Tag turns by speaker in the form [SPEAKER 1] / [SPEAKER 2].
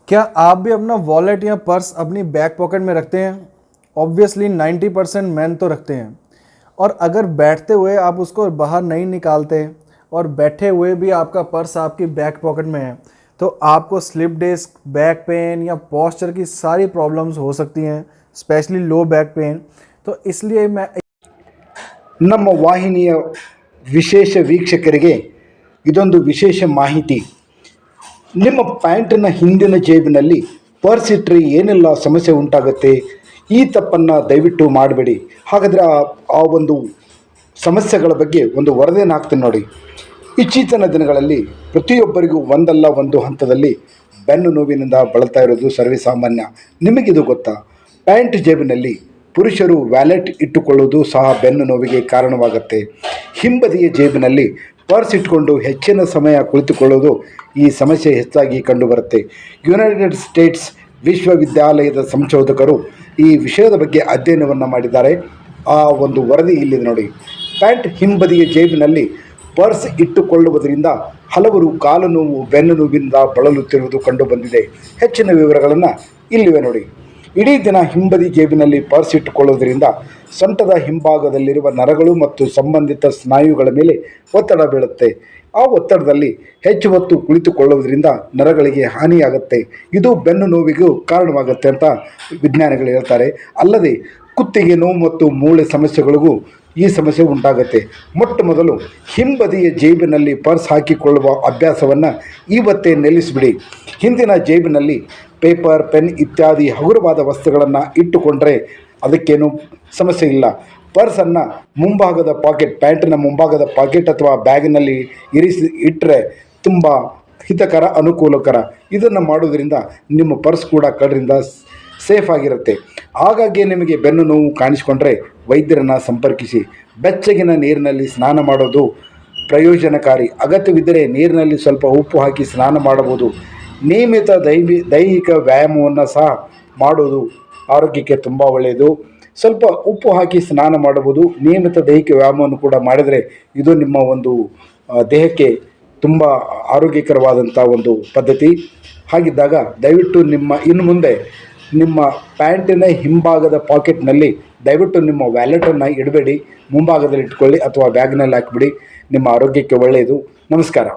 [SPEAKER 1] क्या आप भी अपना वॉलेट या पर्स अपनी बैक पॉकेट में रखते हैं? ऑब्वियसली 90% मैन तो रखते हैं। और अगर बैठते हुए आप उसको बाहर नहीं निकालते और बैठे हुए भी आपका पर्स आपकी बैक पॉकेट में है, तो आपको स्लिप डिस्क, बैक पेन या पोस्चर की सारी प्रॉब्लम्स हो सकती हैं, स्पेशली लो बैक पेन। तो इसलिए मैं
[SPEAKER 2] ನಮ್ಮ ವಾಹಿನಿಯ ವಿಶೇಷ ವೀಕ್ಷಕರಿಗೆ ಇದೊಂದು ವಿಶೇಷ ಮಾಹಿತಿ. ನಿಮ್ಮ ಪ್ಯಾಂಟಿನ ಹಿಂದಿನ ಜೇಬಿನಲ್ಲಿ ಪರ್ಸ್ ಇಟ್ಟರೆ ಏನೆಲ್ಲ ಸಮಸ್ಯೆ ಉಂಟಾಗುತ್ತೆ, ಈ ತಪ್ಪನ್ನು ದಯವಿಟ್ಟು ಮಾಡಬೇಡಿ. ಹಾಗಾದರೆ ಆ ಒಂದು ಸಮಸ್ಯೆಗಳ ಬಗ್ಗೆ ಒಂದು ವರದಿಯನ್ನು ಹಾಕ್ತೀನಿ ನೋಡಿ. ಇತ್ತೀಚಿನ ದಿನಗಳಲ್ಲಿ ಪ್ರತಿಯೊಬ್ಬರಿಗೂ ಒಂದಲ್ಲ ಒಂದು ಹಂತದಲ್ಲಿ ಬೆನ್ನು ನೋವಿನಿಂದ ಬಳಲ್ತಾ ಇರೋದು ಸರ್ವೇಸಾಮಾನ್ಯ. ನಿಮಗಿದು ಗೊತ್ತಾ? ಪ್ಯಾಂಟ್ ಜೇಬಿನಲ್ಲಿ ಪುರುಷರು ವ್ಯಾಲೆಟ್ ಇಟ್ಟುಕೊಳ್ಳುವುದು ಸಹ ಬೆನ್ನು ನೋವಿಗೆ ಕಾರಣವಾಗುತ್ತೆ. ಹಿಂಬದಿಯ ಜೇಬಿನಲ್ಲಿ ಪರ್ಸ್ ಇಟ್ಕೊಂಡು ಹೆಚ್ಚಿನ ಸಮಯ ಕುಳಿತುಕೊಳ್ಳೋದು ಈ ಸಮಸ್ಯೆ ಹೆಚ್ಚಾಗಿ ಕಂಡುಬರುತ್ತೆ. ಯುನೈಟೆಡ್ ಸ್ಟೇಟ್ಸ್ ವಿಶ್ವವಿದ್ಯಾಲಯದ ಸಂಶೋಧಕರು ಈ ವಿಷಯದ ಬಗ್ಗೆ ಅಧ್ಯಯನವನ್ನು ಮಾಡಿದ್ದಾರೆ. ಆ ಒಂದು ವರದಿ ಇಲ್ಲಿದೆ ನೋಡಿ. ಪ್ಯಾಂಟ್ ಹಿಂಬದಿಯ ಜೇಬಿನಲ್ಲಿ ಪರ್ಸ್ ಇಟ್ಟುಕೊಳ್ಳುವುದರಿಂದ ಹಲವರು ಕಾಲು ನೋವು, ಬೆನ್ನು ನೋವಿನಿಂದ ಬಳಲುತ್ತಿರುವುದು ಕಂಡುಬಂದಿದೆ. ಹೆಚ್ಚಿನ ವಿವರಗಳನ್ನು ಇಲ್ಲಿವೆ ನೋಡಿ. ಇಡೀ ದಿನ ಹಿಂಬದಿ ಜೇಬಿನಲ್ಲಿ ಪರ್ಸ್ ಇಟ್ಟುಕೊಳ್ಳುವುದರಿಂದ ಸೊಂಟದ ಹಿಂಭಾಗದಲ್ಲಿರುವ ನರಗಳು ಮತ್ತು ಸಂಬಂಧಿತ ಸ್ನಾಯುಗಳ ಮೇಲೆ ಒತ್ತಡ ಬೀಳುತ್ತೆ. ಆ ಒತ್ತಡದಲ್ಲಿ ಹೆಚ್ಚು ಹೊತ್ತು ಕುಳಿತುಕೊಳ್ಳುವುದರಿಂದ ನರಗಳಿಗೆ ಹಾನಿಯಾಗುತ್ತೆ. ಇದು ಬೆನ್ನು ನೋವಿಗೂ ಕಾರಣವಾಗುತ್ತೆ ಅಂತ ವಿಜ್ಞಾನಿಗಳು ಹೇಳ್ತಾರೆ. ಅಲ್ಲದೆ ಕುತ್ತಿಗೆ ನೋವು ಮತ್ತು ಮೂಳೆ ಸಮಸ್ಯೆಗಳಿಗೂ ಈ ಸಮಸ್ಯೆ ಉಂಟಾಗುತ್ತೆ. ಮೊಟ್ಟ ಮೊದಲು ಹಿಂಬದಿಯ ಜೇಬಿನಲ್ಲಿ ಪರ್ಸ್ ಹಾಕಿಕೊಳ್ಳುವ ಅಭ್ಯಾಸವನ್ನು ಇವತ್ತೇ ನಿಲ್ಲಿಸಿಬಿಡಿ. ಹಿಂದಿನ ಜೇಬಿನಲ್ಲಿ ಪೇಪರ್, ಪೆನ್ ಇತ್ಯಾದಿ ಹಗುರವಾದ ವಸ್ತುಗಳನ್ನು ಇಟ್ಟುಕೊಂಡ್ರೆ ಅದಕ್ಕೇನು ಸಮಸ್ಯೆ ಇಲ್ಲ. ಪರ್ಸನ್ನು ಮುಂಭಾಗದ ಪಾಕೆಟ್, ಪ್ಯಾಂಟಿನ ಮುಂಭಾಗದ ಪಾಕೆಟ್ ಅಥವಾ ಬ್ಯಾಗಿನಲ್ಲಿ ಇಟ್ಟರೆ ತುಂಬ ಹಿತಕರ, ಅನುಕೂಲಕರ. ಇದನ್ನು ಮಾಡೋದರಿಂದ ನಿಮ್ಮ ಪರ್ಸ್ ಕೂಡ ಕಳ್ಳರಿಂದ ಸೇಫ್ ಆಗಿರುತ್ತೆ. ಆಗಾಗ್ಗೆ ನಿಮಗೆ ಬೆನ್ನು ನೋವು ಕಾಣಿಸಿಕೊಂಡ್ರೆ ವೈದ್ಯರನ್ನು ಸಂಪರ್ಕಿಸಿ. ಬೆಚ್ಚಗಿನ ನೀರಿನಲ್ಲಿ ಸ್ನಾನ ಮಾಡೋದು ಪ್ರಯೋಜನಕಾರಿ. ಅಗತ್ಯವಿದ್ದರೆ ನೀರಿನಲ್ಲಿ ಸ್ವಲ್ಪ ಉಪ್ಪು ಹಾಕಿ ಸ್ನಾನ ಮಾಡಬಹುದು. ನಿಯಮಿತ ದೈಹಿಕ ವ್ಯಾಯಾಮವನ್ನು ಸಹ ಮಾಡೋದು ಆರೋಗ್ಯಕ್ಕೆ ತುಂಬ ಒಳ್ಳೆಯದು. ಸ್ವಲ್ಪ ಉಪ್ಪು ಹಾಕಿ ಸ್ನಾನ ಮಾಡಬಹುದು. ನಿಯಮಿತ ದೈಹಿಕ ವ್ಯಾಯಾಮವನ್ನು ಕೂಡ ಮಾಡಿದರೆ ಇದು ನಿಮ್ಮ ಒಂದು ದೇಹಕ್ಕೆ ತುಂಬ ಆರೋಗ್ಯಕರವಾದಂಥ ಒಂದು ಪದ್ಧತಿ. ಹಾಗಿದ್ದಾಗ ದಯವಿಟ್ಟು ಇನ್ನು ಮುಂದೆ ನಿಮ್ಮ ಪ್ಯಾಂಟಿನ ಹಿಂಭಾಗದ ಪಾಕೆಟ್ನಲ್ಲಿ ದಯವಿಟ್ಟು ನಿಮ್ಮ ವ್ಯಾಲೆಟನ್ನು ಇಡಬೇಡಿ. ಮುಂಭಾಗದಲ್ಲಿ ಇಟ್ಕೊಳ್ಳಿ ಅಥವಾ ಬ್ಯಾಗ್ನಲ್ಲಿ ಹಾಕಿಬಿಡಿ. ನಿಮ್ಮ ಆರೋಗ್ಯಕ್ಕೆ ಒಳ್ಳೆಯದು. ನಮಸ್ಕಾರ.